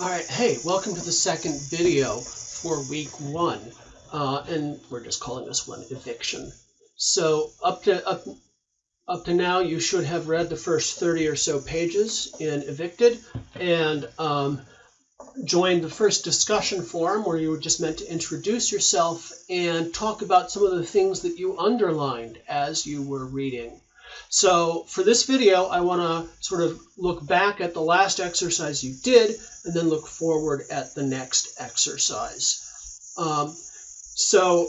Alright, hey, welcome to the second video for week 1, and we're just calling this one Eviction. So up to now you should have read the first 30 or so pages in Evicted, and joined the first discussion forum where you were just meant to introduce yourself and talk about some of the things that you underlined as you were reading. So for this video, I want to sort of look back at the last exercise you did and then look forward at the next exercise. So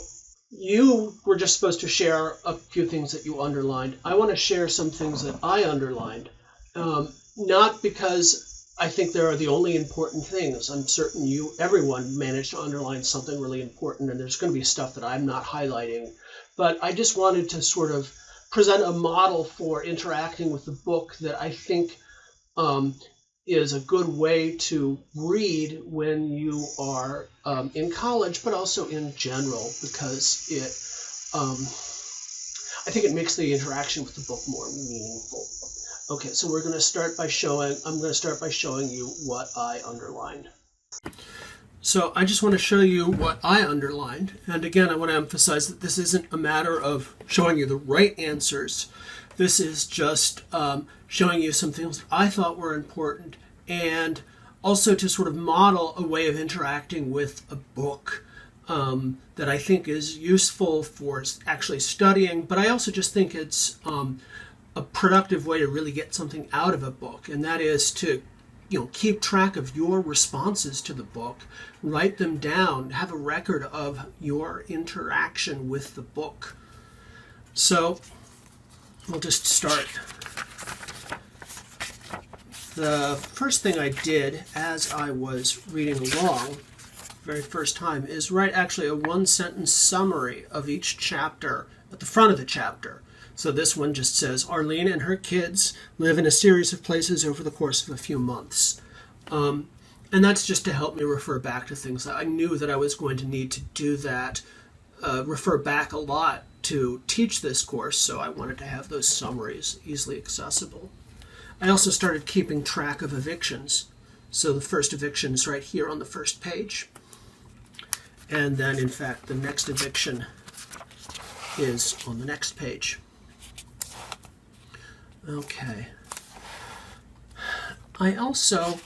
you were just supposed to share a few things that you underlined. I want to share some things that I underlined, not because I think they are the only important things. I'm certain everyone managed to underline something really important, and there's going to be stuff that I'm not highlighting. But I just wanted to sort of present a model for interacting with the book that I think is a good way to read when you are in college, but also in general, because I think it makes the interaction with the book more meaningful. Okay, so I'm going to start by showing you what I underlined. So I just want to show you what I underlined. And again, I want to emphasize that this isn't a matter of showing you the right answers. This is just showing you some things that I thought were important, and also to sort of model a way of interacting with a book that I think is useful for actually studying, but I also just think it's a productive way to really get something out of a book, and that is to keep track of your responses to the book, write them down, have a record of your interaction with the book. So we'll just start. The first thing I did as I was reading along, very first time, is write actually a one-sentence summary of each chapter at the front of the chapter. So this one just says, Arlene and her kids live in a series of places over the course of a few months. And that's just to help me refer back to things. I knew that I was going to need to do that, refer back a lot to teach this course, so I wanted to have those summaries easily accessible. I also started keeping track of evictions. So the first eviction is right here on the first page. And then, in fact, the next eviction is on the next page. Okay. I also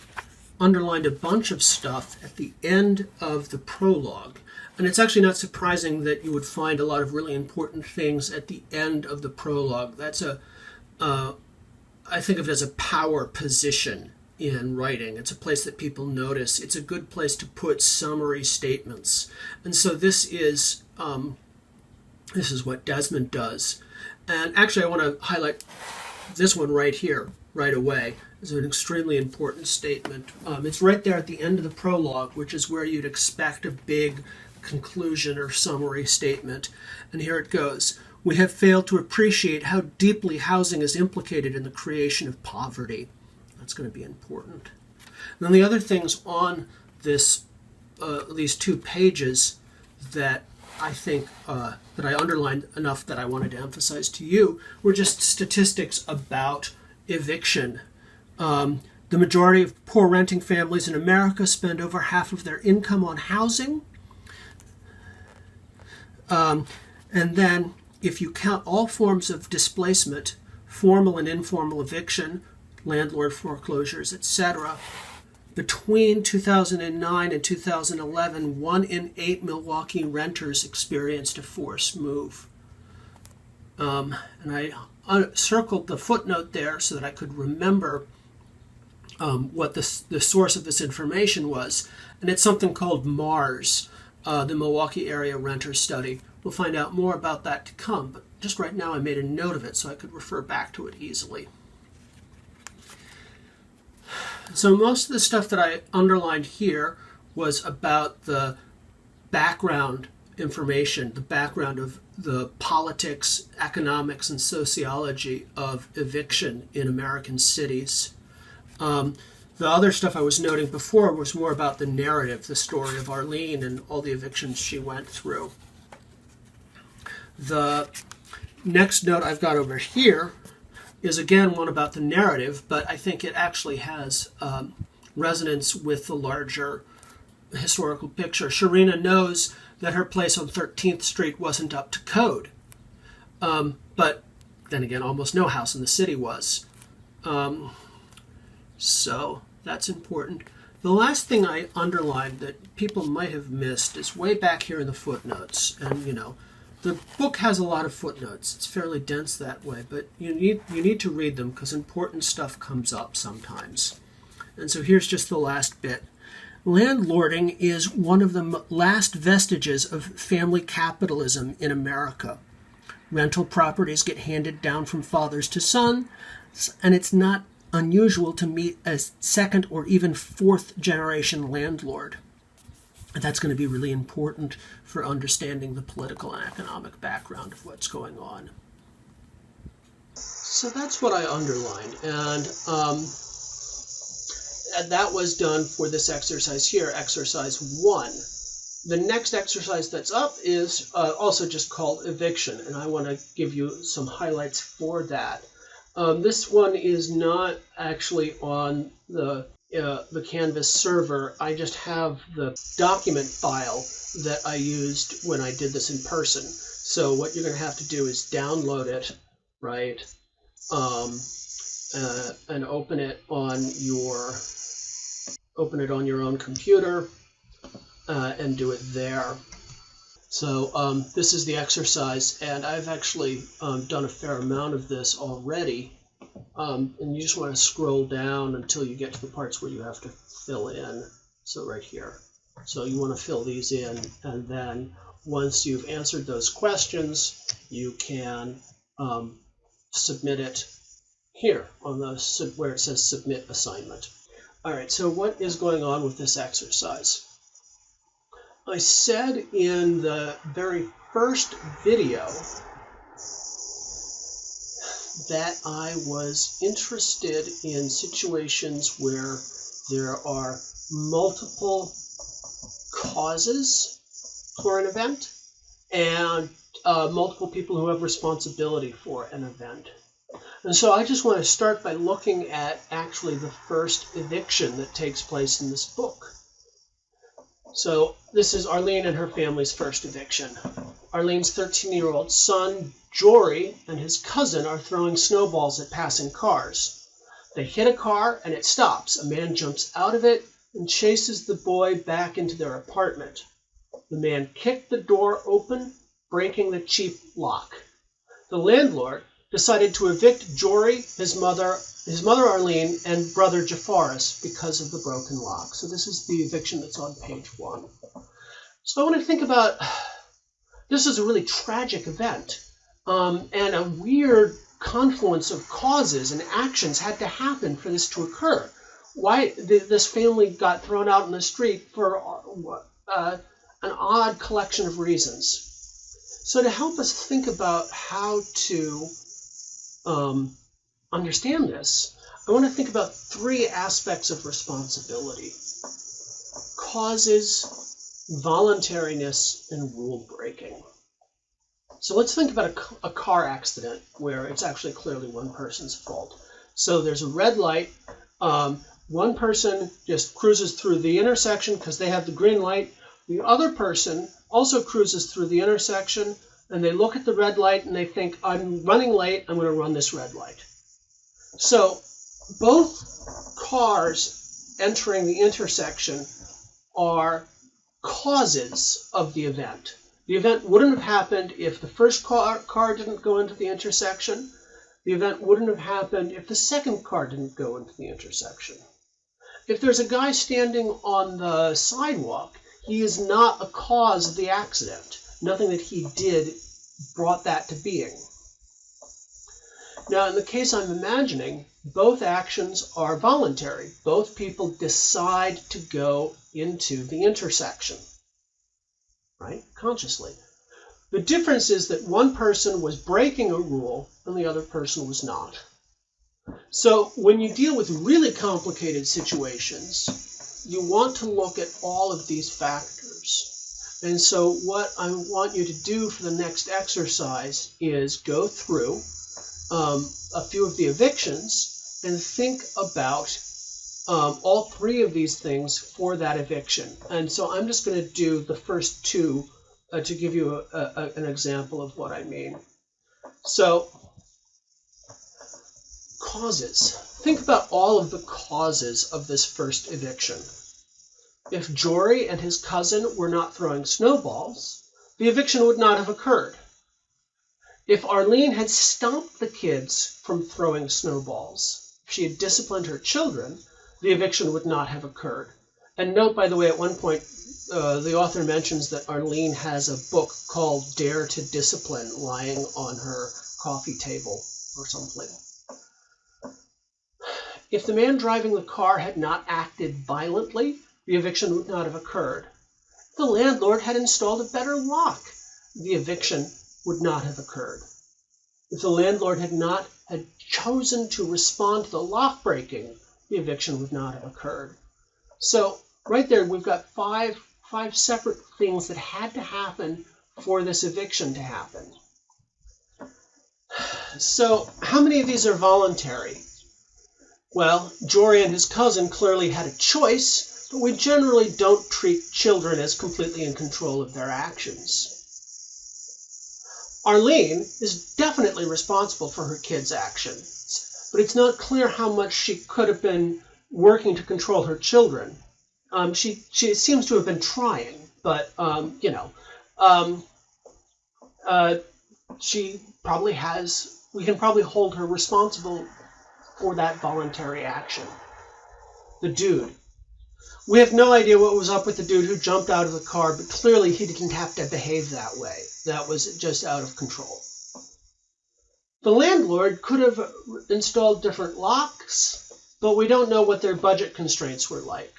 underlined a bunch of stuff at the end of the prologue. And it's actually not surprising that you would find a lot of really important things at the end of the prologue. That's I think of it as a power position in writing. It's a place that people notice. It's a good place to put summary statements. And so this is what Desmond does. And actually I want to highlight this one right here, right away, is an extremely important statement. It's right there at the end of the prologue, which is where you'd expect a big conclusion or summary statement. And here it goes. We have failed to appreciate how deeply housing is implicated in the creation of poverty. That's going to be important. And then the other things on this, these 2 pages that I think that I underlined enough that I wanted to emphasize to you were just statistics about eviction. The majority of poor renting families in America spend over half of their income on housing. And then if you count all forms of displacement, formal and informal eviction, landlord foreclosures, etc., between 2009 and 2011, 1 in 8 Milwaukee renters experienced a forced move. And I circled the footnote there so that I could remember what the source of this information was. And it's something called MARS, the Milwaukee Area Renter Study. We'll find out more about that to come, but just right now I made a note of it so I could refer back to it easily. So most of the stuff that I underlined here was about the background information, the background of the politics, economics, and sociology of eviction in American cities. The other stuff I was noting before was more about the narrative, the story of Arlene and all the evictions she went through. The next note I've got over here is again one about the narrative, but I think it actually has resonance with the larger historical picture. Sharina knows that her place on 13th Street wasn't up to code. But then again, almost no house in the city was. So that's important. The last thing I underlined that people might have missed is way back here in the footnotes. And, the book has a lot of footnotes. It's fairly dense that way, but you need to read them because important stuff comes up sometimes. And so here's just the last bit. Landlording is one of the last vestiges of family capitalism in America. Rental properties get handed down from fathers to sons, and it's not unusual to meet a second or even fourth generation landlord. And that's going to be really important for understanding the political and economic background of what's going on. So that's what I underlined, and that was done for this exercise here, exercise 1. The next exercise that's up is also just called Eviction, and I want to give you some highlights for that. This one is not actually on the Canvas server. I just have the document file that I used when I did this in person. So what you're going to have to do is download it, right, and open it on your own computer and do it there. So this is the exercise, and I've actually done a fair amount of this already. And you just want to scroll down until you get to the parts where you have to fill in. So right here. So you want to fill these in, and then once you've answered those questions, you can submit it here on where it says Submit Assignment. All right, so what is going on with this exercise? I said in the very first video that I was interested in situations where there are multiple causes for an event and multiple people who have responsibility for an event. And so I just want to start by looking at actually the first eviction that takes place in this book. So this is Arlene and her family's first eviction. Arlene's 13-year-old son, Jory, and his cousin are throwing snowballs at passing cars. They hit a car and it stops. A man jumps out of it and chases the boy back into their apartment. The man kicked the door open, breaking the cheap lock. The landlord decided to evict Jory, his mother Arlene, and brother Jafaris because of the broken lock. So this is the eviction that's on page 1. So I want to think about, this is a really tragic event, and a weird confluence of causes and actions had to happen for this to occur. Why this family got thrown out in the street for an odd collection of reasons. So to help us think about how to understand this, I want to think about 3 aspects of responsibility: causes, voluntariness, and rule breaking. So let's think about a car accident where it's actually clearly one person's fault. So there's a red light. One person just cruises through the intersection because they have the green light. The other person also cruises through the intersection, and they look at the red light and they think, I'm running late, I'm going to run this red light. So both cars entering the intersection are causes of the event. The event wouldn't have happened if the first car didn't go into the intersection. The event wouldn't have happened if the second car didn't go into the intersection. If there's a guy standing on the sidewalk, he is not a cause of the accident. Nothing that he did brought that to being. Now, in the case I'm imagining, both actions are voluntary. Both people decide to go into the intersection, right? Consciously. The difference is that one person was breaking a rule and the other person was not. So when you deal with really complicated situations, you want to look at all of these factors. And so what I want you to do for the next exercise is go through a few of the evictions and think about all three of these things for that eviction. And so I'm just going to do the first two to give you an example of what I mean. So, causes. Think about all of the causes of this first eviction. If Jory and his cousin were not throwing snowballs, the eviction would not have occurred. If Arlene had stopped the kids from throwing snowballs, if she had disciplined her children, the eviction would not have occurred. And note, by the way, at one point, the author mentions that Arlene has a book called Dare to Discipline lying on her coffee table or something. If the man driving the car had not acted violently, the eviction would not have occurred. If the landlord had installed a better lock, the eviction would not have occurred. If the landlord had chosen to respond to the lock breaking, the eviction would not have occurred. So right there, we've got five separate things that had to happen for this eviction to happen. So how many of these are voluntary? Well, Jory and his cousin clearly had a choice, but we generally don't treat children as completely in control of their actions. Arlene is definitely responsible for her kids' actions, but it's not clear how much she could have been working to control her children. She seems to have been trying, but she probably has. We can probably hold her responsible for that voluntary action. The dude. We have no idea what was up with the dude who jumped out of the car, but clearly he didn't have to behave that way. That was just out of control. The landlord could have installed different locks, but we don't know what their budget constraints were like.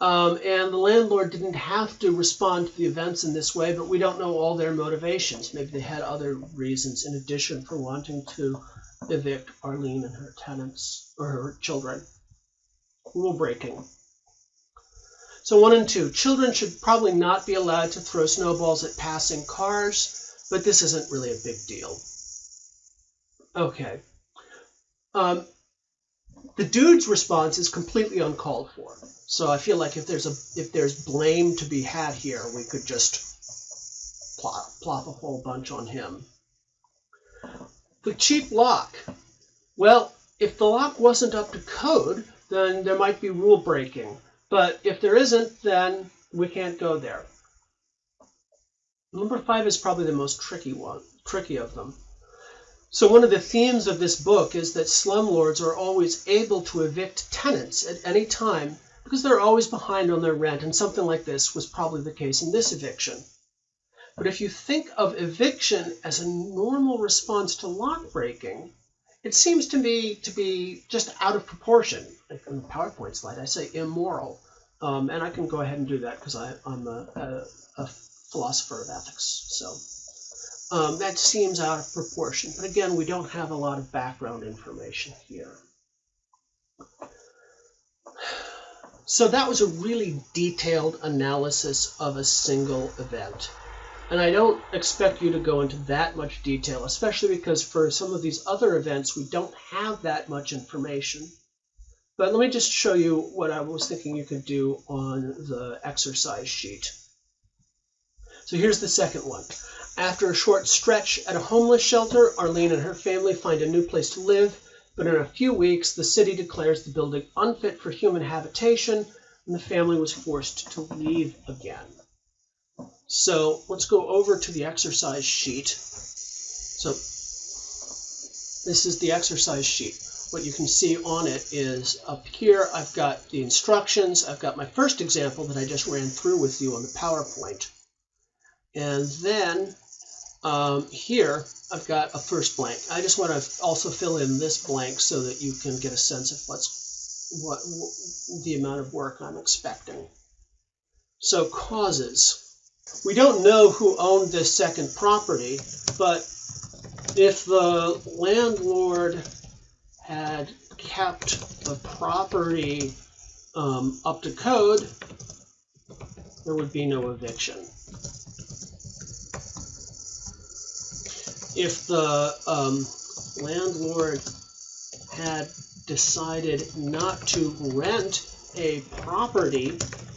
And the landlord didn't have to respond to the events in this way, but we don't know all their motivations. Maybe they had other reasons in addition for wanting to evict Arlene and her tenants, or her children. Rule breaking. So 1 and 2. Children should probably not be allowed to throw snowballs at passing cars, but this isn't really a big deal. Okay. The dude's response is completely uncalled for. So I feel like if there's blame to be had here, we could just plop a whole bunch on him. The cheap lock. Well, if the lock wasn't up to code, then there might be rule breaking. But if there isn't, then we can't go there. Number 5 is probably the most tricky of them. So one of the themes of this book is that slumlords are always able to evict tenants at any time because they're always behind on their rent, and something like this was probably the case in this eviction. But if you think of eviction as a normal response to lock breaking, it seems to me to be just out of proportion. Like in the PowerPoint slide, I say immoral. And I can go ahead and do that because I'm a philosopher of ethics. So that seems out of proportion. But again, we don't have a lot of background information here. So that was a really detailed analysis of a single event. And I don't expect you to go into that much detail, especially because for some of these other events, we don't have that much information. But let me just show you what I was thinking you could do on the exercise sheet. So here's the second one. After a short stretch at a homeless shelter, Arlene and her family find a new place to live, but in a few weeks, the city declares the building unfit for human habitation, and the family was forced to leave again. So let's go over to the exercise sheet. So this is the exercise sheet. What you can see on it is up here, I've got the instructions. I've got my first example that I just ran through with you on the PowerPoint. And then here, I've got a first blank. I just want to also fill in this blank so that you can get a sense of what the amount of work I'm expecting. So causes. We don't know who owned this second property, but if the landlord had kept the property up to code, there would be no eviction. If the landlord had decided not to rent a property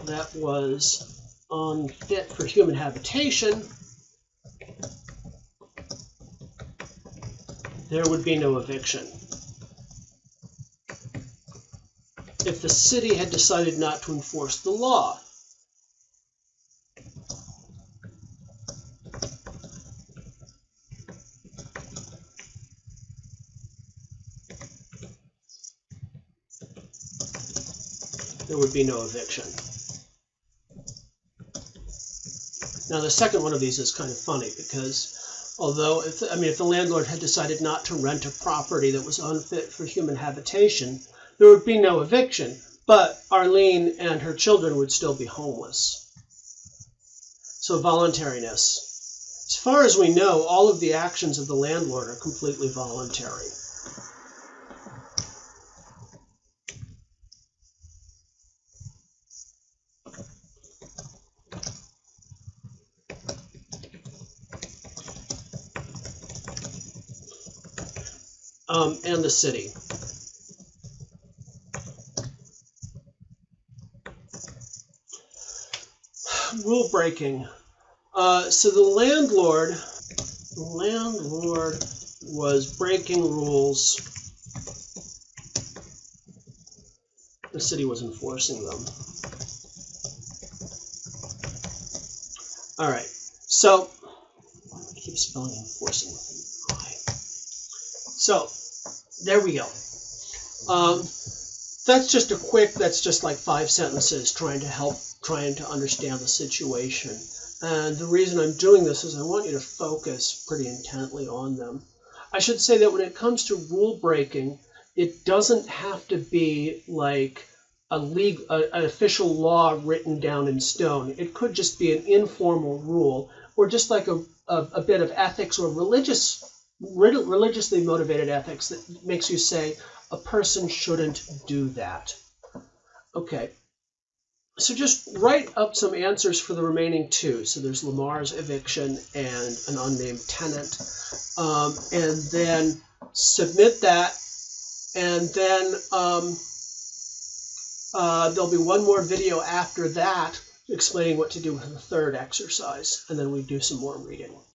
that was unfit for human habitation, there would be no eviction. If the city had decided not to enforce the law, there would be no eviction. Now, the second one of these is kind of funny because although, if the landlord had decided not to rent a property that was unfit for human habitation, there would be no eviction, but Arlene and her children would still be homeless. So voluntariness. As far as we know, all of the actions of the landlord are completely voluntary. And the city. Rule breaking. So the landlord was breaking rules. The city was enforcing them. All right. So I keep spelling enforcing with an I. So there we go. That's just like 5 sentences trying to understand the situation. And the reason I'm doing this is I want you to focus pretty intently on them. I should say that when it comes to rule breaking, it doesn't have to be like an official law written down in stone. It could just be an informal rule, or just like a bit of ethics or religiously motivated ethics that makes you say a person shouldn't do that. Okay, so just write up some answers for the remaining two. So there's Lamar's eviction and an unnamed tenant, and then submit that, and then there'll be one more video after that explaining what to do with the third exercise, and then we do some more reading.